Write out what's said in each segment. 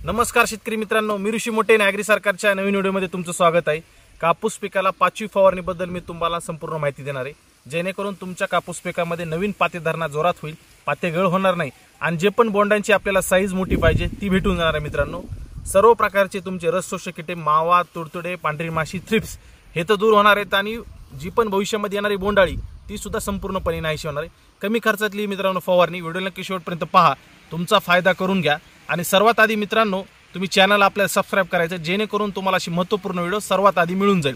नमस्कार शेतकरी मित्रांनो, मी ऋषी मोटे ॲग्री सरकारच्या नवीन व्हिडिओमध्ये तुमचं स्वागत आहे। कापूस पिकाला 5वी फवारणीबद्दल मी तुम्हाला संपूर्ण माहिती देणार आहे, जेणेकरून तुमच्या कापूस पिकामध्ये नवीन पाते धरणा जोरात होईल, पाते गळ होणार नाही आणि जे पण बोंडांची आपल्याला साईज मोठी पाहिजे ती भेटून जाणार आहे। मित्रांनो, सर्व प्रकारचे तुमचे रस शोषक कीटे, मावा, तुडतुडे, पांढरी माशी, थ्रिप्स हे तर दूर होणार आहेत आणि जी पण भविष्यामध्ये येणारी बोंडाळी ती सुद्धा संपूर्णपणे नाहीशी होणार आहे। कमी खर्चातली मित्रांनो फवारणी, व्हिडिओ नक्की शेवटपर्यंत पहा, तुमचा फायदा करून घ्या। आणि सर्वात आधी मित्रांनो, तुम्ही चॅनल आपल्याला सबस्क्राइब करायचं, जेणेकरून तुम्हाला अशी महत्त्वपूर्ण व्हिडिओ सर्वात आधी मिळून जाईल।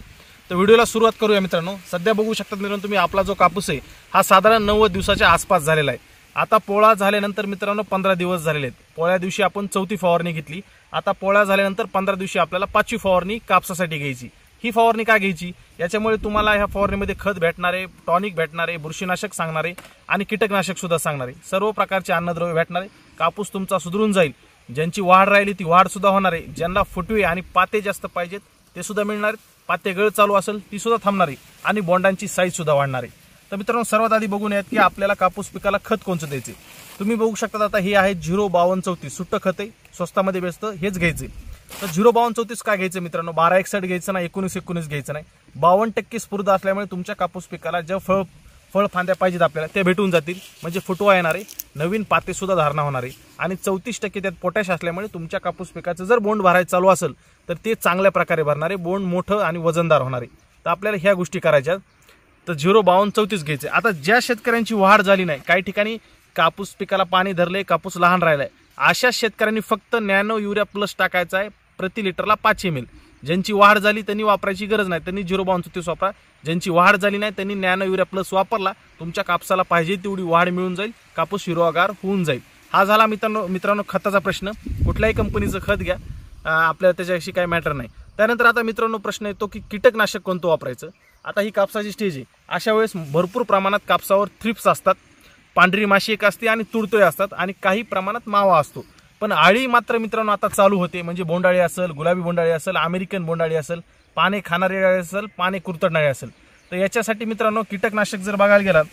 तर व्हिडिओला सुरुवात करूया मित्रांनो। सध्या बघू शकतात मित्रांनो तुम्ही, आपला जो कापूस आहे हा साधारण 90 दिवसाच्या आसपास झालेला आहे। आता पोळा झाल्यानंतर मित्रांनो 15 दिवस झालेले आहेत। पोळ्या दिवशी आपण 4थी फवारणी घेतली, आता पोळा झाल्यानंतर 15 दिवशी आपल्याला 5वी फवारणी कापसासाठी घ्यायची। ही फवारणी का घ्यायची? याच्यामुळे तुम्हाला ह्या फवारणीमध्ये खत भेटणार आहे, टॉनिक भेटणार आहे, बुरशीनाशक सांगणार आहे आणि कीटकनाशक सुद्धा सांगणार आहे। सर्व प्रकारचे अन्नद्रव्य भेटणार आहे, कापूस तुमचा सुधरून जाईल। ज्यांची वाढ राहिली ती वाढ सुद्धा होणार आहे, ज्यांना फुटवे आणि पाते जास्त पाहिजेत ते सुद्धा मिळणार आहेत, पाते गळ चालू असेल ती सुद्धा थांबणार आहे आणि बोंडांची साईज सुद्धा वाढणार आहे। तर मित्रांनो, सर्वात आधी बघून यात की आपल्याला कापूस पिकाला खत कोणतं द्यायचे। तुम्ही बघू शकता आता हे आहे 05234 सुट्ट खत आहे, स्वस्तामध्ये भेटतं, हेच घ्यायचे। तर 05234 का घ्यायचं मित्रांनो? 1261 घ्यायचं नाही, 1919 घ्यायचं नाही। 52% स्फूर्त असल्यामुळे तुमच्या कापूस पिकाला ज्या फळ फांद्या पाहिजेत आपल्याला ते भेटून जातील, म्हणजे फुटवा येणार आहे, नवीन पाते सुद्धा धारणा होणार आहे आणि 34% त्यात पोटॅश असल्यामुळे तुमच्या कापूस पिकाचं जर बोंड भरायचं चालू असेल तर ते चांगल्या प्रकारे भरणार आहे, बोंड मोठं आणि वजनदार होणार आहे। तर आपल्याला ह्या गोष्टी करायच्या। तर 05234 घ्यायचे। आता ज्या शेतकऱ्यांची वाढ झाली नाही, काही ठिकाणी कापूस पिकाला पाणी धरले, कापूस लहान राहिलाय, अशा शेतकऱ्यांनी फक्त नॅनो युरिया प्लस टाकायचा आहे, प्रति लिटरला 5 ml। ज्यांची वाढ झाली त्यांनी वापरायची गरज नाही, त्यांनी 05234 वापरा। ज्यांची वाढ झाली नाही त्यांनी नॅनो युरिया प्लस वापरला, तुमच्या कापसाला पाहिजे तेवढी वाढ मिळून जाईल, कापूस हिरवागार होऊन जाईल। हा झाला मित्रांनो खताचा प्रश्न। कुठल्याही कंपनीचं खत घ्या, आपल्याला त्याच्याशी काही मॅटर नाही। त्यानंतर आता मित्रांनो प्रश्न येतो की कीटकनाशक कोणतं वापरायचं। आता ही कापसाची स्टेज आहे, अशा वेळेस भरपूर प्रमाणात कापसावर थ्रिप्स असतात, पांढरी माशी एक असते आणि तुडतुळे असतात आणि काही प्रमाणात मावा असतो। पण आळी मात्र मित्रांनो आता चालू होते, म्हणजे बोंडाळी असेल, गुलाबी बोंडाळी असेल, अमेरिकन बोंडाळी असेल, पाने खाणारी अळी असेल, पाने कुरतडणारी असेल। तर याच्यासाठी मित्रांनो कीटकनाशक जर बघायला गेलात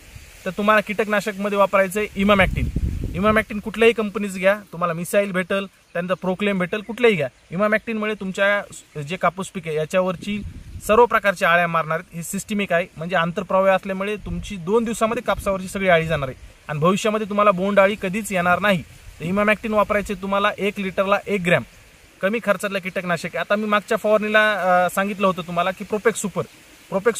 तर तुम्हाला कीटकनाशकमध्ये वापरायचं आहे इमामॅक्टिन। इमामॅक्टिन कुठल्याही कंपनीचं घ्या, तुम्हाला मिसाईल भेटेल, त्यानंतर प्रोक्लेम भेटेल, कुठलेही घ्या। इमामॅक्टिनमुळे तुमच्या जे कापूस पीक आहे याच्यावरची सर्व प्रकारच्या आळ्या मारणार आहेत। हे सिस्टमिक आहे, म्हणजे आंतरप्रवाह असल्यामुळे तुमची 2 दिवसामध्ये कापसावरची सगळी आळी जाणार आहे आणि भविष्यामध्ये तुम्हाला बोंडाळी कधीच येणार नाही। तर इमामॅक्टिन वापरायचे तुम्हाला 1 लिटरला 1 ग्रॅम, कमी खर्चातलं कीटकनाशक। आता मी मागच्या फवारणीला सांगितलं होतं तुम्हाला की प्रोपेक्स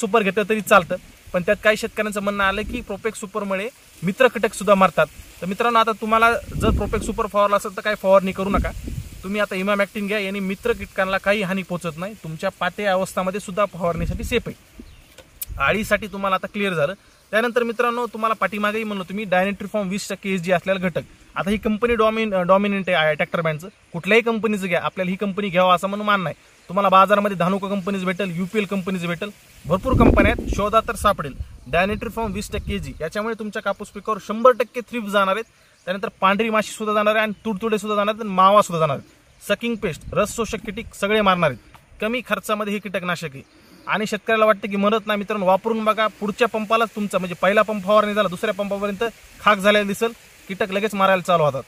सुपर घेतलं तरी चालतं, पण त्यात काही शेतकऱ्यांचं म्हणणं आलं की प्रोपेक्स सुपरमुळे मित्र कीटक सुद्धा मारतात। तर मित्रांनो, आता तुम्हाला जर प्रोपेक्स सुपर फवारला असेल तर काही फवारणी करू नका, तुम्ही आता इमामॅक्टिन घ्या, यांनी मित्र कीटकांना काही हानी पोहोचत नाही, तुमच्या पाते अवस्थामध्ये सुद्धा फवारणीसाठी सेफ आहे। आळीसाठी तुम्हाला आता क्लिअर झालं। त्यानंतर मित्रांनो, तुम्हाला पाठीमागेही म्हणलो तुम्ही डायनेट्रिफॉर्म 20% SG असलेला घटक। आता ही कंपनी डॉमिनंट आहे ट्रॅक्टर ब्रँडचं, कुठल्याही कंपनीचं घ्या, आपल्याला ही कंपनी घ्यावा असं म्हणून मान नाही। तुम्हाला बाजारामध्ये धानुका कंपनीज भेटेल, UPL कंपनीज भेटेल, भरपूर कंपन्या आहेत, शोधा तर सापडेल। डायनेट्रिफॉर्म 20% SG याच्यामुळे तुमच्या कापूस पिकावर 100% थ्रिप्स जाणार आहेत, त्यानंतर पांढरी माशी सुद्धा जाणार आहे आणि तुडतुडे सुद्धा जाणार आहेत आणि मावा सुद्धा जाणार आहेत। सकिंग पेस्ट, रस शोषक कीटक सगळे मारणार आहेत। कमी खर्चामध्ये हे कीटकनाशक आहे आणि शेतकऱ्याला वाटतं की मरत नाही। मित्रांनो, वापरून बघा, पुढच्या पंपालाच तुमचा म्हणजे पहिला पंप फवारणी झाला, दुसऱ्या पंपापर्यंत खाक झालेला दिसेल, कीटक लगेच मारायला चालू होतात।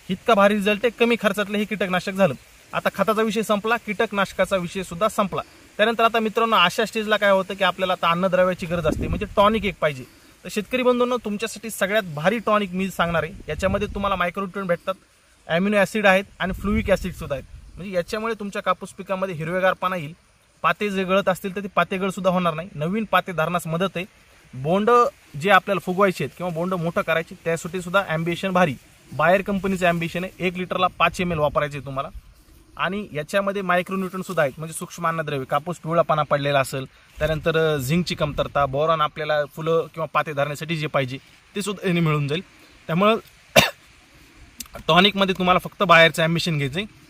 इतका भारी रिझल्ट आहे, कमी खर्चातलं हे कीटकनाशक झालं। आता खताचा विषय संपला, कीटकनाशकाचा विषय सुद्धा संपला। त्यानंतर आता मित्रांनो, अशा स्टेजला काय होतं की आपल्याला आता अन्नद्रव्याची गरज असते, म्हणजे टॉनिक एक पाहिजे। तर शेतकरी बंधूंनो, तुमच्यासाठी सगळ्यात भारी टॉनिक मी सांगणार आहे। याच्यामध्ये तुम्हाला मायक्रोन्यूट्रिएंट भेटतात, अॅमिनो ॲसिड आहेत आणि फ्लुइक ॲसिड सुद्धा आहेत, म्हणजे याच्यामुळे तुमच्या कापूस पिकामध्ये हिरवेगारपणा येईल, पाते जे गळत असतील तर ते पाते गळ सुद्धा होणार नाही, नवीन पाते धारणास मदत आहे। बोंड जे आपल्याला फुगवायचे आहेत किंवा बोंड मोठं करायचे त्यासाठी सुद्धा ॲम्बिशन भारी, बायर कंपनीचं ॲम्बिशन आहे। 1 लिटरला 5 ml वापरायचे तुम्हाला आणि याच्यामध्ये मायक्रोन्यूट्रिएंट सुद्धा आहेत, म्हणजे सूक्ष्म अन्नद्रव्य, कापूस पिवळापणा पडलेला असेल, त्यानंतर झिंकची कमतरता, बोरॉन आपल्याला फुलं किंवा पाते धरण्यासाठी जे पाहिजे ते सुद्धा याने मिळून जाईल। त्यामुळं टॉनिकमध्ये तुम्हाला फक्त बाहेरचं ॲम्बिशन घ्यायचं आहे,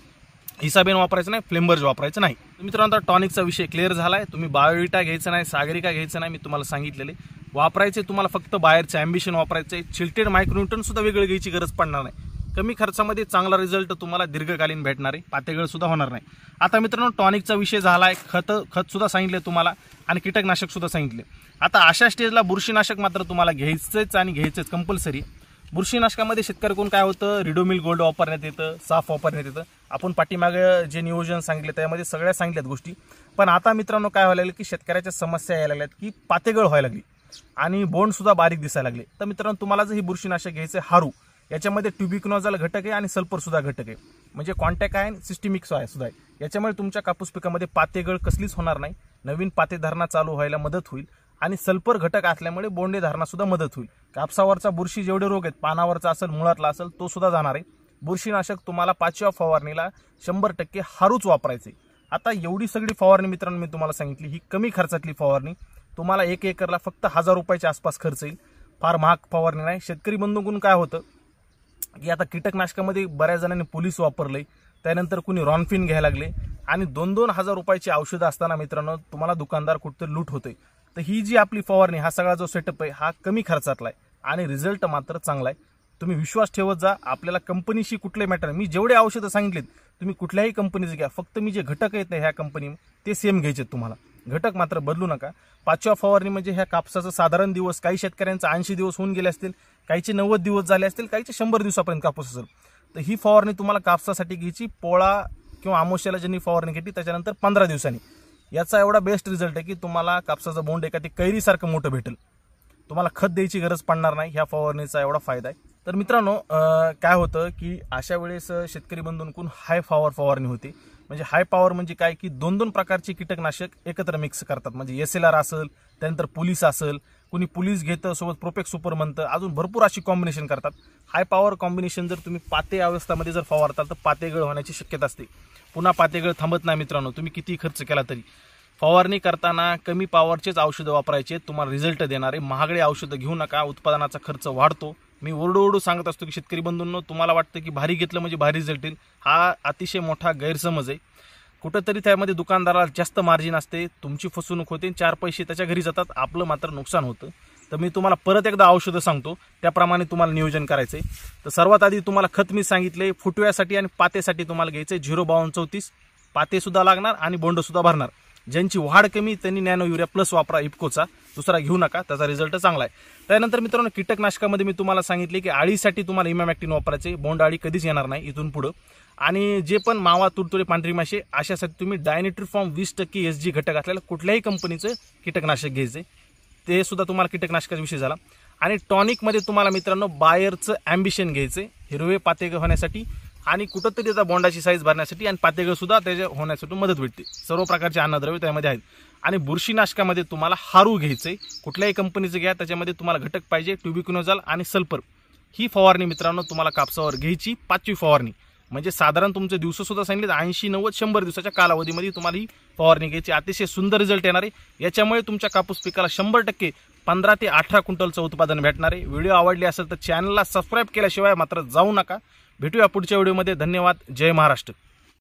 हिसाबेन वापरायचं नाही, फ्लेमबर्ज वापरायचं नाही। मित्रांनो, आता टॉनिकचा विषय क्लिअर झाला आहे। तुम्ही बायोविटा घ्यायचं नाही, सागरिका घ्यायचं नाही, मी तुम्हाला सांगितलेले वापरायचे, तुम्हाला फक्त बाहेरचं ॲम्बिशन वापरायचं आहे। चिल्टेड मायक्रोन्यूट्रिएंट सुद्धा वेगळं घ्यायची गरज पडणार नाही, कमी खर्चामध्ये चांगला रिझल्ट तुम्हाला दीर्घकालीन भेटणार आहे, पातेगळ सुद्धा होणार नाही। आता मित्रांनो, टॉनिकचा विषय झाला आहे, खत सुद्धा सांगितले तुम्हाला आणि कीटकनाशक सुद्धा सांगितले। आता अशा स्टेजला बुरशीनाशक मात्र तुम्हाला घ्यायचंच आणि घ्यायचंच कंपल्सरी। बुरशीनाशकामध्ये शेतकऱ्याकडून काय होतं, रिडोमिल गोल्ड वापरण्यात येतं, साफ वापरण्यात येतं. आपण पाठीमागे जे नियोजन सांगितले त्यामध्ये सगळ्या सांगितल्यात गोष्टी. पण आता मित्रांनो काय व्हायला लागलं की शेतकऱ्याच्या समस्या यायला लागल्यात की पातेगळ व्हायला लागली आणि बोंड सुद्धा बारीक दिसायला लागले. तर मित्रांनो तुम्हाला जर ही बुरशीनाशक घ्यायचं हारू, याच्यामध्ये ट्युबिक्विनोझाल घटक आहे आणि सल्फर सुद्धा घटक आहे, म्हणजे कॉन्टॅक्ट आहे आणि सिस्टमिक सुद्धा आहे. याच्यामुळे तुमच्या कापूस पिकामध्ये पातेगळ कसलीच होणार नाही, नवीन पातेधारणा चालू व्हायला मदत होईल आणि सल्फर घटक असल्यामुळे बोंडे धारणा सुद्धा मदत होईल. कापसावरचा बुरशी जेवढे रोग आहेत, पानावरचा असेल, मुळातला असेल, तो सुद्धा जाणार आहे. बुरशीनाशक तुम्हाला 5व्या फवारणीला 100% हारूच वापरायचे. आता एवढी सगळी फवारणी मित्रांनो मी तुम्हाला सांगितली, ही कमी खर्चातली फवारणी. तुम्हाला 1 एकरला फक्त 1000 रुपयाच्या आसपास खर्च येईल. फार महाग फवारणी नाही. शेतकरी बंधूंकडून काय होतं की आता कीटकनाशकामध्ये बऱ्याच जणांनी पोलीस वापरले, त्यानंतर कुणी रॉनफिन घ्यायला लागले आणि 2-2 हजार रुपयाची औषधं असताना मित्रांनो तुम्हाला दुकानदार कुठेतरी लूट होते. तर ही जी आपली फवारणी, हा सगळा जो सेटअप आहे, हा कमी खर्चातला आहे आणि रिझल्ट मात्र चांगला आहे. तुम्ही विश्वास ठेवत जा. आपल्याला कंपनीशी कुठले मॅटर, मी जेवढे औषधं सांगितलेत तुम्ही कुठल्याही कंपनीचे घ्या, फक्त मी जे घटक आहेत ना ह्या कंपनी ते सेम घ्यायचे तुम्हाला, घटक मात्र बदलू नका. 5व्या फवारणी म्हणजे ह्या कापसाचं साधारण दिवस, काही शेतकऱ्यांचा 80 दिवस होऊन गेले असतील, काहीचे 90 दिवस झाले असतील, काहीचे 100 दिवसापर्यंत कापूस असेल. तर ही फवारणी तुम्हाला कापसासाठी घ्यायची पोळा किंवा अमावस्याला ज्यांनी फवारणी घेतली त्याच्यानंतर 15 दिवसांनी. याचा एवढा बेस्ट रिझल्ट आहे की तुम्हाला कापसाचं बोंड एखादी कैरीसारखं मोठं भेटेल. तुम्हाला खत द्यायची गरज पडणार नाही. ह्या फवारणीचा एवढा फायदा आहे. तर मित्रांनो काय होतं की अशा वेळेस शेतकरी बंधूंकडून हाय पॉवर फवारणी होते. म्हणजे हाय पॉवर म्हणजे काय की 2-2 प्रकारचे कीटकनाशक एकत्र मिक्स करतात. म्हणजे SLR असेल, त्यानंतर पोलीस असेल, कुणी पोलीस घेतं, सोबत प्रोपेक्स सुपर म्हणतं, अजून भरपूर अशी कॉम्बिनेशन करतात. हाय पॉवर कॉम्बिनेशन जर तुम्ही पाते अवस्थामध्ये जर फवारताल तर पातेगळ होण्याची शक्यता असते. पुन्हा पातेगळ थांबत नाही मित्रांनो, तुम्ही किती खर्च केला तरी. फवारणी करताना कमी पॉवरचेच औषधं वापरायचे, तुम्हाला रिझल्ट देणारे. महागडे औषधं घेऊ नका, उत्पादनाचा खर्च वाढतो. मी ओरडू सांगत असतो की शेतकरी बंधूंनो, तुम्हाला वाटतं की भारी घेतलं म्हणजे भारी रिझल्ट येईल, हा अतिशय मोठा गैरसमज आहे. कुठंतरी त्यामध्ये दुकानदाराला जास्त मार्जिन असते, तुमची फसवणूक होते, 4 पैसे त्याच्या घरी जातात, आपलं मात्र नुकसान होतं. तर मी तुम्हाला परत एकदा औषधं सांगतो, त्याप्रमाणे तुम्हाला नियोजन करायचंय. तर सर्वात आधी तुम्हाला खत मी सांगितले, फुटव्यासाठी आणि पातेसाठी तुम्हाला घ्यायचंय 05234. पाते सुद्धा लागणार आणि बोंड सुद्धा भरणार. ज्यांची वाढ कमी त्यांनी नॅनो युरिया प्लस वापरा इफकोचा, दुसरा घेऊ नका, त्याचा रिझल्ट चांगला आहे. त्यानंतर मित्रांनो कीटकनाशकामध्ये मी तुम्हाला सांगितले की आळीसाठी तुम्हाला इमॅमॅक्टिन वापरायचे, बोंड आळी कधीच येणार नाही इथून पुढं. आणि जे पण मावा, तुडतुडे, पांढरी माशी अशासाठी तुम्ही डायनिट्रिफॉर्म 20% SG घटक असलेलं कुठल्याही कंपनीचं कीटकनाशक घ्यायचे, ते सुद्धा तुम्हाला कीटकनाशकाचा विषय झाला. आणि टॉनिकमध्ये तुम्हाला मित्रांनो बायरचं ॲम्बिशन घ्यायचे, हिरवे पातेगळ होण्यासाठी आणि कुठंतरी त्याचा बोंडाची साईज भरण्यासाठी आणि पातेगळ सुद्धा त्याच्या होण्यासाठी मदत भेटते. सर्व प्रकारचे अन्नद्रव्य त्यामध्ये आहेत. आणि बुरशीनाशकामध्ये तुम्हाला हारू घ्यायचे, कुठल्याही कंपनीचं घ्या, त्याच्यामध्ये तुम्हाला घटक पाहिजे ट्युबिक्विनोझाल आणि सल्फर. ही फवारणी मित्रांनो तुम्हाला कापसावर घ्यायची 5वी फवारणी. म्हणजे साधारण तुमचे दिवस सुद्धा सांगितले 80, 90, 100 दिवसाच्या कालावधीमध्ये तुम्हाला ही फवारणी घ्यायची. अतिशय सुंदर रिझल्ट येणार आहे. याच्यामुळे तुमच्या कापूस पिकाला 100% 15 ते 18 क्विंटलचं उत्पादन भेटणार आहे. व्हिडिओ आवडली असेल तर चॅनलला सबस्क्राईब केल्याशिवाय मात्र जाऊ नका. भेटूया पुढच्या व्हिडिओमध्ये. धन्यवाद. जय महाराष्ट्र.